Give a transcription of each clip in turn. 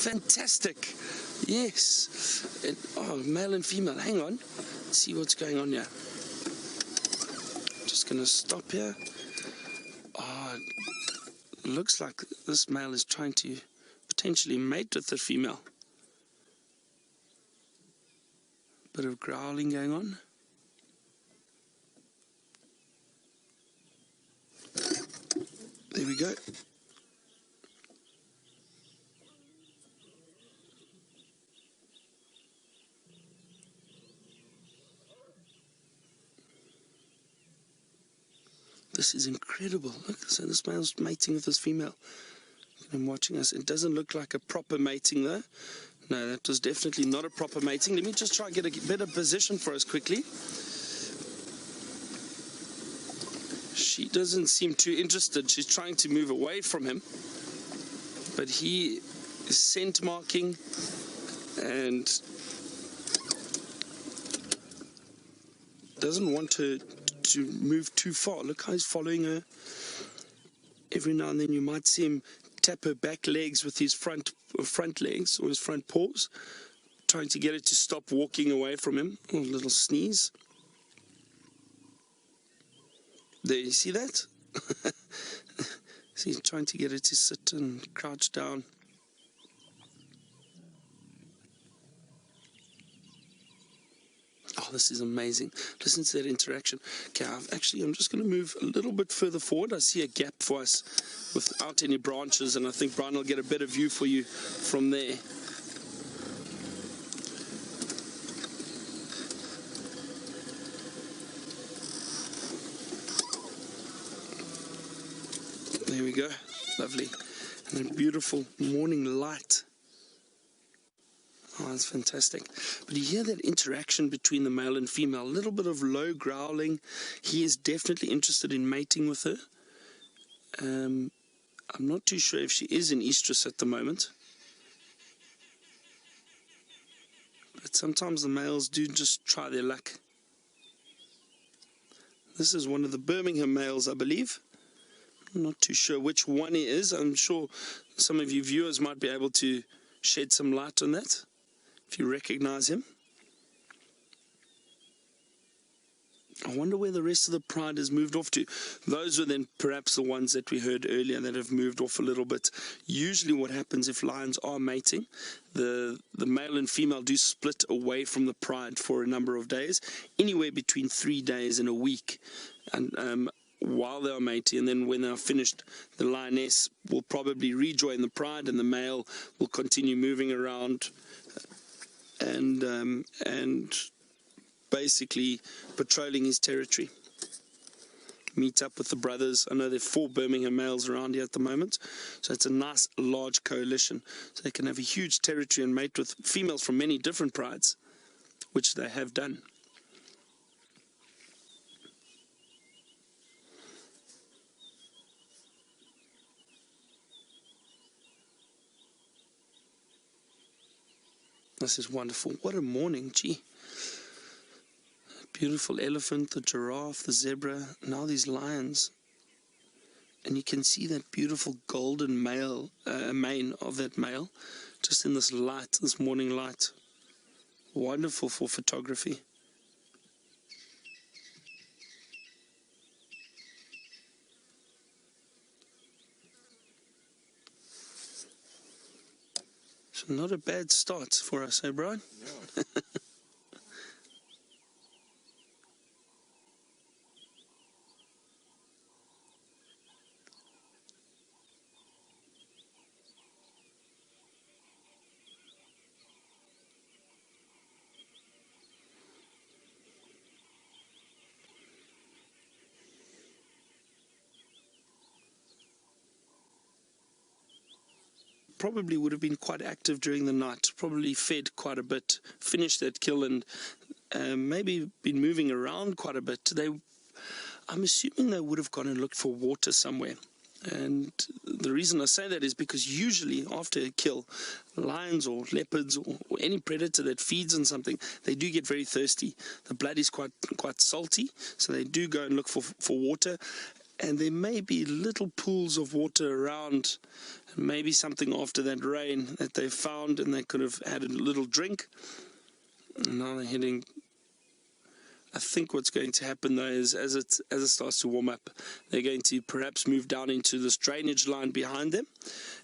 fantastic. Yes. Oh, male and female. Hang on. Let's see what's going on here. Just going to stop here. Oh, it looks like this male is trying to potentially mate with the female. Bit of growling going on. There we go. This is incredible. Look, so this male's mating with this female. I'm watching us. It doesn't look like a proper mating though. No, that was definitely not a proper mating. Let me just try and get a better position for us quickly. She doesn't seem too interested. She's trying to move away from him. But he is scent marking and doesn't want to move too far. Look how he's following her. Every now and then you might see him tap her back legs with his front legs or his front paws, trying to get her to stop walking away from him. Oh, a little sneeze. There, you see that? See, he's trying to get her to sit and crouch down. Oh, this is amazing. Listen to that interaction. Okay, I'm just going to move a little bit further forward. I see a gap for us without any branches, and I think Brian will get a better view for you from there. There we go. Lovely. And a beautiful morning light. Oh, that's fantastic. But you hear that interaction between the male and female, a little bit of low growling. He is definitely interested in mating with her. I'm not too sure if she is in estrus at the moment. But sometimes the males do just try their luck. This is one of the Birmingham males, I believe. I'm not too sure which one he is. I'm sure some of you viewers might be able to shed some light on that, if you recognize him. I wonder where the rest of the pride has moved off to. Those are then perhaps the ones that we heard earlier that have moved off a little bit. Usually what happens if lions are mating, the male and female do split away from the pride for a number of days, anywhere between 3 days and a week, and while they are mating, and then when they are finished, the lioness will probably rejoin the pride and the male will continue moving around and basically patrolling his territory. Meet up with the brothers. I know there are 4 Birmingham males around here at the moment, so it's a nice large coalition, so they can have a huge territory and mate with females from many different prides, which they have done. This is wonderful. What a morning, gee. Beautiful elephant, the giraffe, the zebra, now these lions. And you can see that beautiful golden mane of that male just in this light, this morning light. Wonderful for photography. So not a bad start for us, eh, Brian? No. Probably would have been quite active during the night, probably fed quite a bit, finished that kill, and maybe been moving around quite a bit. I'm assuming they would have gone and looked for water somewhere. And the reason I say that is because usually after a kill, lions or leopards or any predator that feeds on something, they do get very thirsty. The blood is quite salty, so they do go and look for water. and there may be little pools of water around, and maybe something after that rain that they found, and they could have had a little drink. And now they're heading. I think what's going to happen though is as it starts to warm up, they're going to perhaps move down into this drainage line behind them,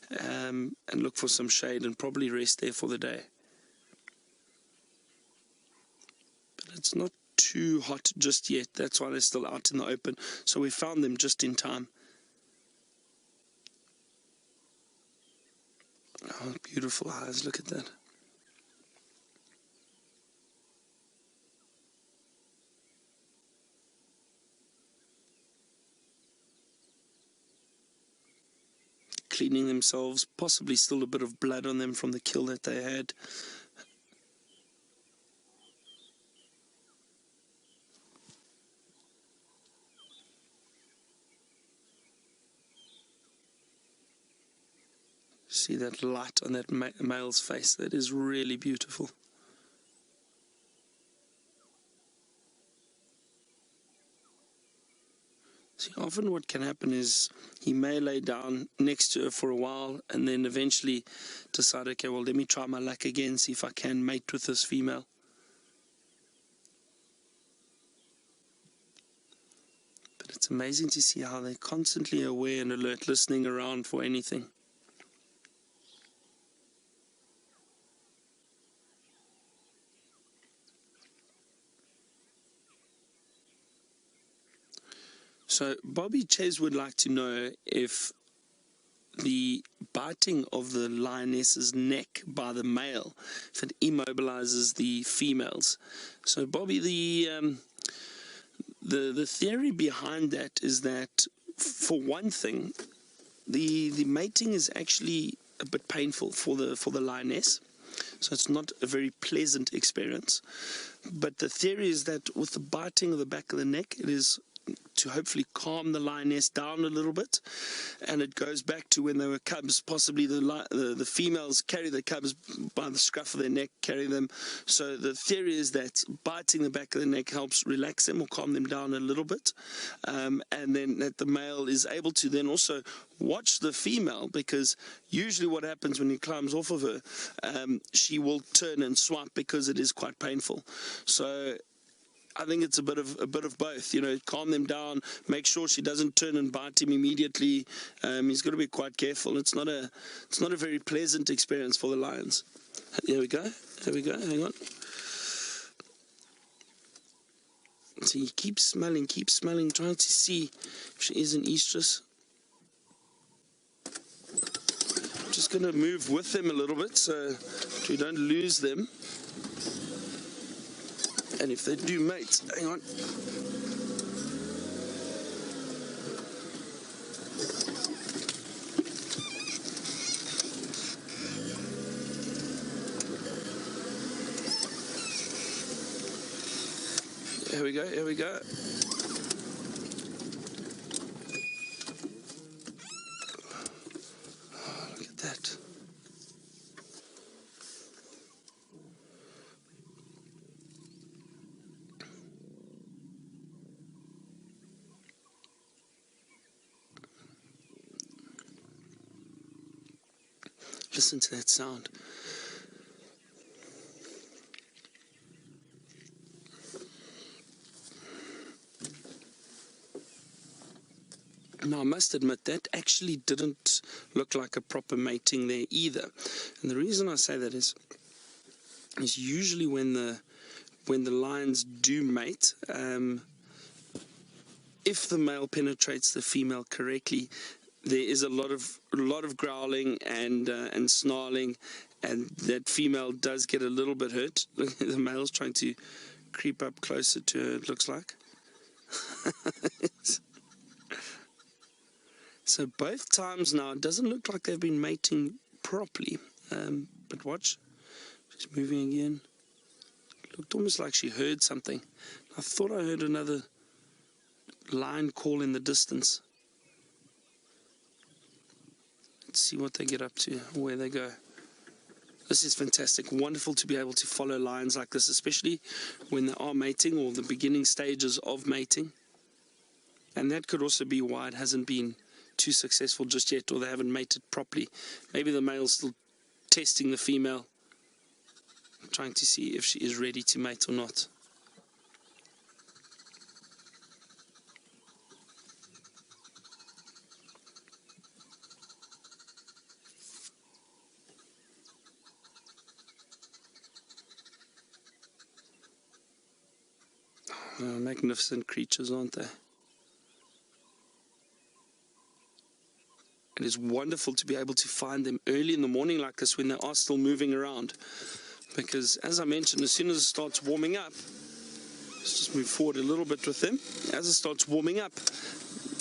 and look for some shade and probably rest there for the day. But it's not too hot just yet. That's why they're still out in the open. So we found them just in time. Oh, beautiful eyes. Look at that. Cleaning themselves, possibly still a bit of blood on them from the kill that they had. See that light on that male's face? That is really beautiful. See, often what can happen is he may lay down next to her for a while and then eventually decide, okay, well, let me try my luck again, see if I can mate with this female. But it's amazing to see how they're constantly aware and alert, listening around for anything. So Bobby Ches would like to know if the biting of the lioness's neck by the male, if it immobilizes the females. So Bobby, the theory behind that is that, for one thing, the mating is actually a bit painful for the lioness. So it's not a very pleasant experience. But the theory is that with the biting of the back of the neck, it is to hopefully calm the lioness down a little bit, and it goes back to when they were cubs. Possibly the females carry the cubs by the scruff of their neck, carry them. So the theory is that biting the back of the neck helps relax them or calm them down a little bit, and then that the male is able to then also watch the female, because usually what happens when he climbs off of her, she will turn and swipe because it is quite painful. So I think it's a bit of both, calm them down, make sure she doesn't turn and bite him immediately. He's got to be quite careful. It's not a very pleasant experience for the lions. There we go. Hang on. So he keeps smelling, trying to see if she is an estrus. Just going to move with them a little bit so we don't lose them. And if they do mate, hang on. Here we go. Oh, look at that. Listen to that sound. Now, I must admit, that actually didn't look like a proper mating there either. And the reason I say that is usually when the lions do mate, if the male penetrates the female correctly, there is a lot of growling and snarling, and that female does get a little bit hurt. The male's trying to creep up closer to her, it looks like. So both times now, it doesn't look like they've been mating properly. But watch, she's moving again. It looked almost like she heard something. I thought I heard another lion call in the distance. Let's see what they get up to, where they go. This is fantastic. Wonderful to be able to follow lions like this, especially when they are mating or the beginning stages of mating. And that could also be why it hasn't been too successful just yet, or they haven't mated properly. Maybe the male's still testing the female, trying to see if she is ready to mate or not. Oh, magnificent creatures, aren't they? It is wonderful to be able to find them early in the morning like this when they are still moving around. Because, as I mentioned, as soon as it starts warming up, let's just move forward a little bit with them. As it starts warming up,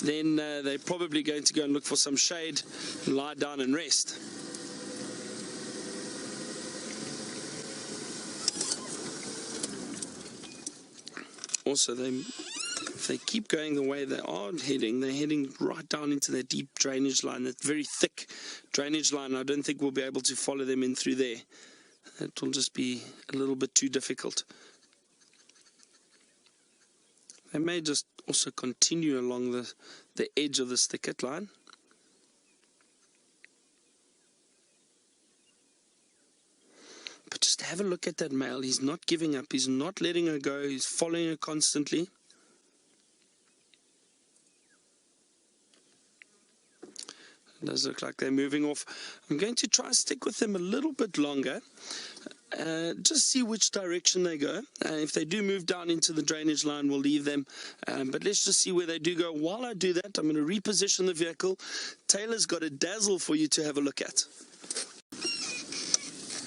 then they're probably going to go and look for some shade, lie down and rest. Also, if they keep going the way they are heading, they're heading right down into that deep drainage line, that very thick drainage line. I don't think we'll be able to follow them in through there. It will just be a little bit too difficult. They may just also continue along the edge of this thicket line. But just have a look at that male. He's not giving up. He's not letting her go. He's following her constantly. It does look like they're moving off. I'm going to try and stick with them a little bit longer. Just see which direction they go. If they do move down into the drainage line, we'll leave them. But let's just see where they do go. While I do that, I'm going to reposition the vehicle. Taylor's got a dazzle for you to have a look at.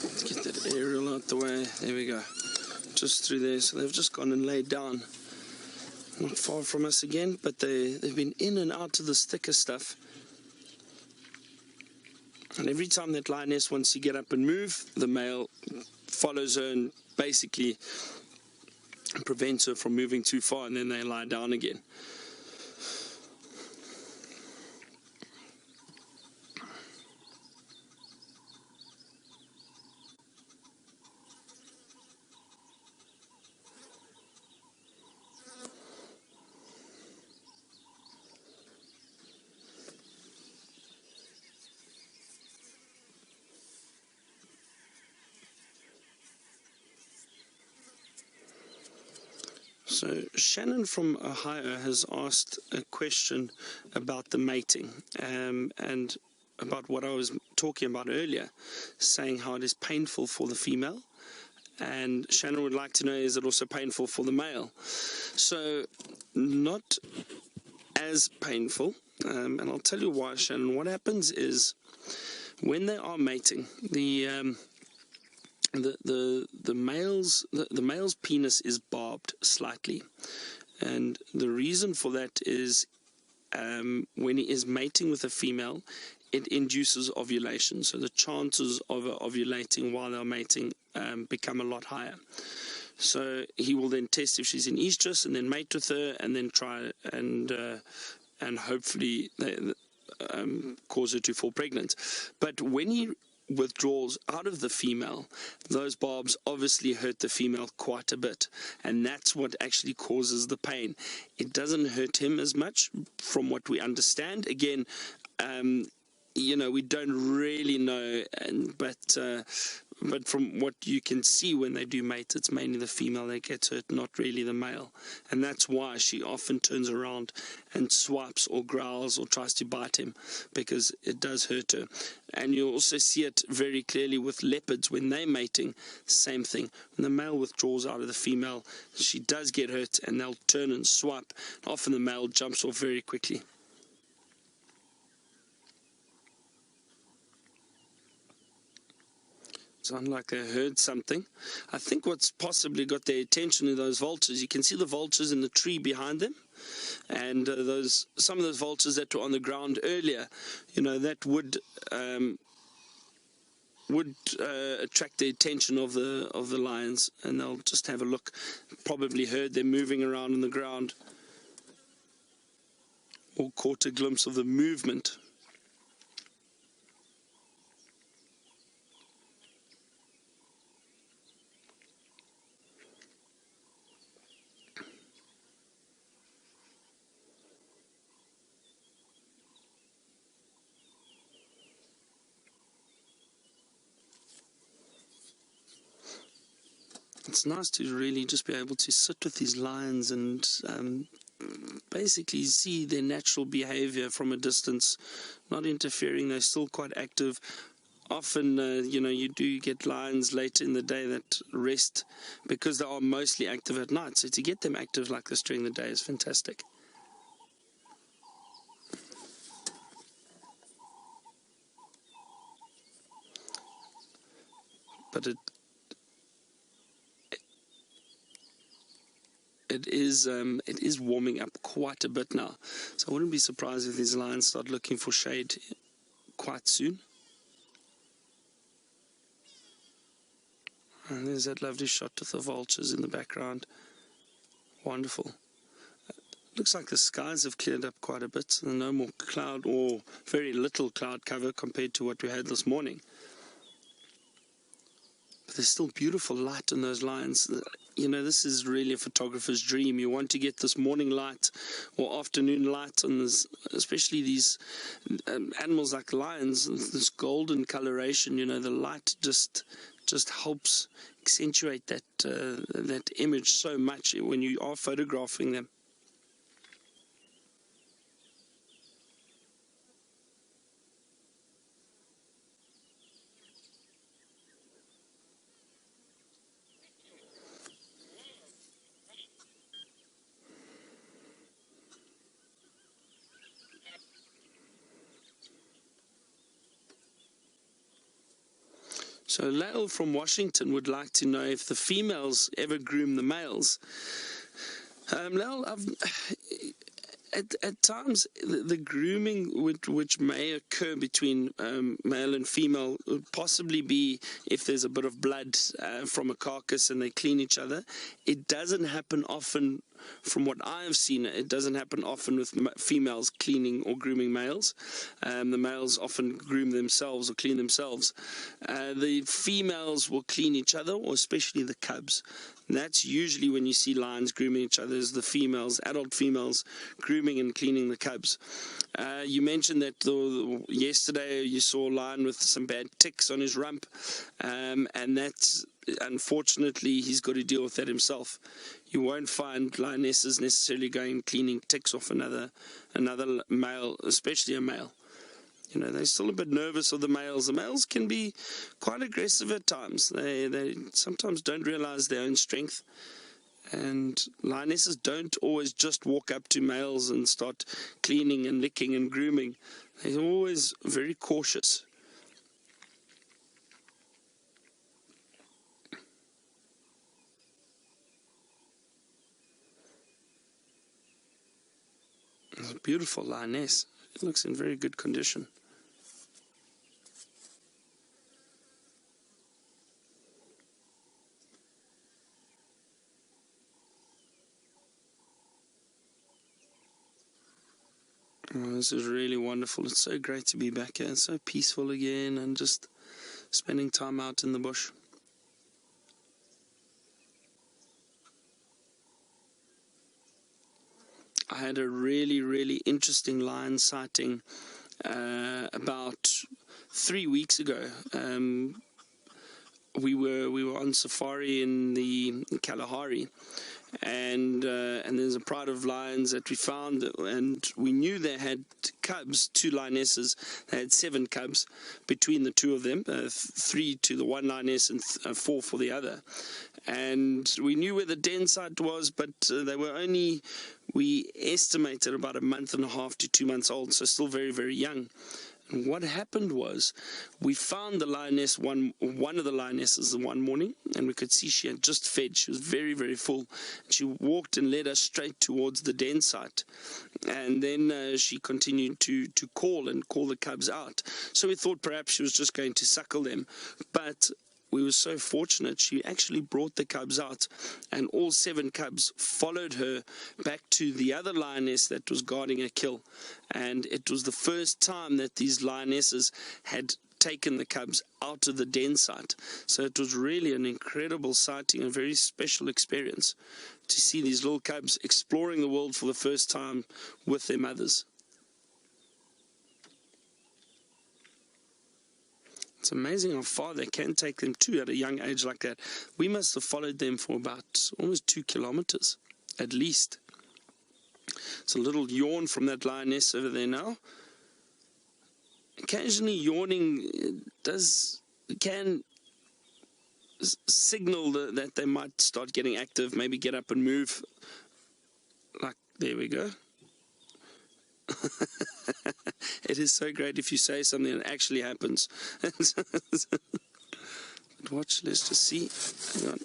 Let's get that aerial out the way. There we go. Just through there. So they've just gone and laid down. Not far from us again, but they've been in and out of this thicker stuff. And every time that lioness wants to get up and move, the male follows her and basically prevents her from moving too far, and then they lie down again. So Shannon from Ohio has asked a question about the mating and about what I was talking about earlier, saying how it is painful for the female. And Shannon would like to know, is it also painful for the male? So not as painful, and I'll tell you why, Shannon. What happens is when they are mating, the male's penis is barbed slightly, and the reason for that is when he is mating with a female, it induces ovulation. So the chances of ovulating while they're mating become a lot higher. So he will then test if she's in estrus and then mate with her, and then try and hopefully cause her to fall pregnant. But when he withdrawals out of the female, those barbs obviously hurt the female quite a bit, and that's what actually causes the pain. It doesn't hurt him as much from what we understand. Again, we don't really know, but from what you can see when they do mate, it's mainly the female that gets hurt, not really the male. And that's why she often turns around and swipes or growls or tries to bite him, because it does hurt her. And you'll also see it very clearly with leopards when they're mating. Same thing. When the male withdraws out of the female, she does get hurt, and they'll turn and swipe. Often the male jumps off very quickly. Sound like they heard something. I think what's possibly got their attention are those vultures. You can see the vultures in the tree behind them, and some of those vultures that were on the ground earlier, that would attract the attention of the lions, and they'll just have a look. Probably heard them moving around on the ground, or caught a glimpse of the movement. it's nice to really just be able to sit with these lions and basically see their natural behavior from a distance, not interfering. They're still quite active. Often, you do get lions later in the day that rest because they are mostly active at night. So to get them active like this during the day is fantastic. But it is warming up quite a bit now. So I wouldn't be surprised if these lions start looking for shade quite soon. And there's that lovely shot with the vultures in the background. Wonderful. Looks like the skies have cleared up quite a bit. No more cloud, or very little cloud cover compared to what we had this morning. But there's still beautiful light in those lions. This is really a photographer's dream. You want to get this morning light or afternoon light on this, especially these animals like lions, this golden coloration. The light just helps accentuate that image so much when you are photographing them. So Lael from Washington would like to know if the females ever groom the males. Lael, at times the grooming which may occur between male and female would possibly be if there's a bit of blood from a carcass and they clean each other. It doesn't happen often. From what I have seen, it doesn't happen often with females cleaning or grooming males. The males often groom themselves or clean themselves. The females will clean each other, or especially the cubs. And that's usually when you see lions grooming each other, is the females, adult females, grooming and cleaning the cubs. You mentioned that yesterday you saw a lion with some bad ticks on his rump, and that's, unfortunately, he's got to deal with that himself. You won't find lionesses necessarily going cleaning ticks off another male, especially a male. They're still a bit nervous of the males. The males can be quite aggressive at times. They sometimes don't realize their own strength. And lionesses don't always just walk up to males and start cleaning and licking and grooming. They're always very cautious. It's a beautiful lioness. It looks in very good condition. Oh, this is really wonderful. It's so great to be back here. It's so peaceful again and just spending time out in the bush. I had a really, really interesting lion sighting about 3 weeks ago. We were on safari in the Kalahari, and there's a pride of lions that we found, and we knew they had cubs, 2 lionesses. They had 7 cubs between the 2 of them, 3 to the one lioness and 4 for the other. And we knew where the den site was, but they were only, we estimated, about a month and a half to 2 months old, so still very, very young. And what happened was, we found the lioness, one of the lionesses, one morning, and we could see she had just fed. She was very, very full. She walked and led us straight towards the den site. And then she continued to call the cubs out. So we thought perhaps she was just going to suckle them. But we were so fortunate, she actually brought the cubs out, and all 7 cubs followed her back to the other lioness that was guarding a kill. And it was the first time that these lionesses had taken the cubs out of the den site. So it was really an incredible sighting, a very special experience to see these little cubs exploring the world for the first time with their mothers. It's amazing how far they can take them to at a young age like that. We must have followed them for about almost 2 kilometers, at least. It's a little yawn from that lioness over there now. Occasionally yawning can signal that they might start getting active, maybe get up and move. Like, there we go. It is so great if you say something and it actually happens. But watch, let's just see. Hang on.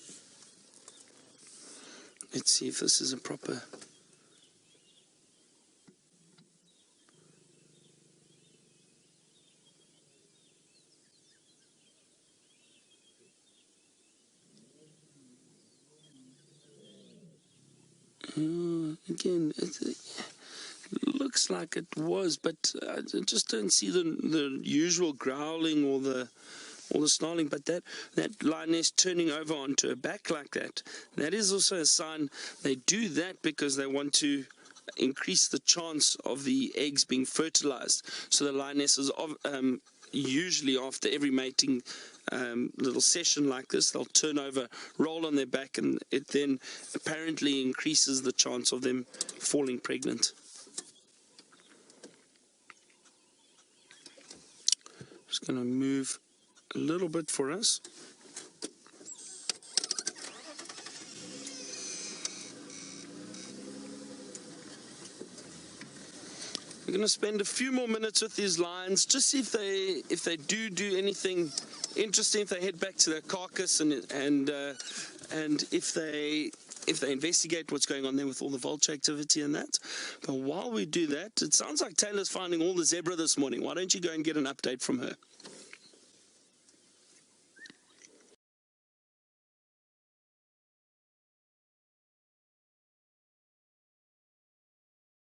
Let's see if this is a proper... Again, it looks like it was, but I just don't see the usual growling or the snarling. But that lioness turning over onto her back like that is also a sign. They do that because they want to increase the chance of the eggs being fertilized. So the lionesses usually after every mating little session like this, they'll turn over, roll on their back, and it then apparently increases the chance of them falling pregnant. Just going to move a little bit for us. We're going to spend a few more minutes with these lions, just see if they do anything interesting, if they head back to their carcass, and if they investigate what's going on there with all the vulture activity and that. But while we do that, it sounds like Taylor's finding all the zebra this morning. Why don't you go and get an update from her?